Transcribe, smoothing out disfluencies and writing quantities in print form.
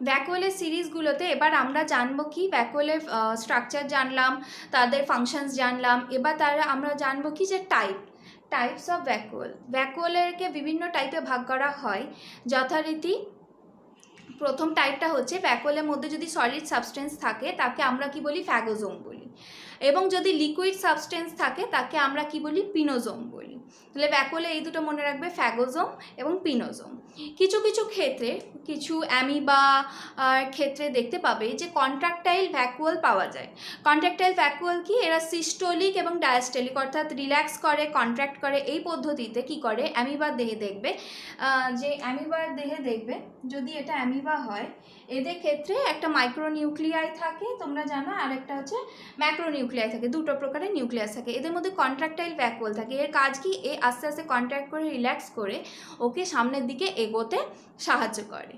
ভ্যাকুওলের সিরিজগুলোতে এবার আমরা জানবো কি, ভ্যাকুওলের স্ট্রাকচার জানলাম, তাদের ফাংশনস জানলাম। এবার আমরা জানবো কি যে টাইপস অফ ভ্যাকুওলকে বিভিন্ন টাইপে ভাগ করা হয় যথারীতি। প্রথম টাইপটা হচ্ছে ভ্যাকুওলের মধ্যে যদি সলিড সাবস্টেন্স থাকে তাকে আমরা কি বলি, ফ্যাগোজোম বলি, এবং যদি লিকুইড সাবস্টেন্স থাকে তাকে আমরা কি বলি, পিনোজোম বলি। তাহলে ভ্যাকুওলে এই দুটো মনে রাখবে, ফ্যাগোজোম এবং পিনোজোম। কিছু কিছু ক্ষেত্রে, কিছু অ্যামিবা ক্ষেত্রে দেখতে পাবে যে কন্ট্রাকটাইল ভ্যাকুওল পাওয়া যায়। কন্ট্রাকটাইল ভ্যাকুওল কি, এরা সিস্টোলিক এবং ডায়াস্টোলিক অর্থাৎ রিল্যাক্স করে, কন্ট্রাক্ট করে, এই পদ্ধতিতে কি করে অ্যামিবার দেহে দেখবে, যদি এটা অ্যামিবা হয় এদের ক্ষেত্রে একটা মাইক্রোনিউক্লিয়াই থাকে তোমরা জানো, আর একটা হচ্ছে ম্যাক্রোনিউক্লিয়াই থাকে, দুটো প্রকারের নিউক্লিয়াস থাকে। এদের মধ্যে কন্ট্রাকটাইল ভ্যাকুওল থাকে। এর কাজ কি, এ আস্তে আস্তে কন্ট্রাক্ট করে রিল্যাক্স করে ওকে সামনের দিকে এগোতে সাহায্য করে।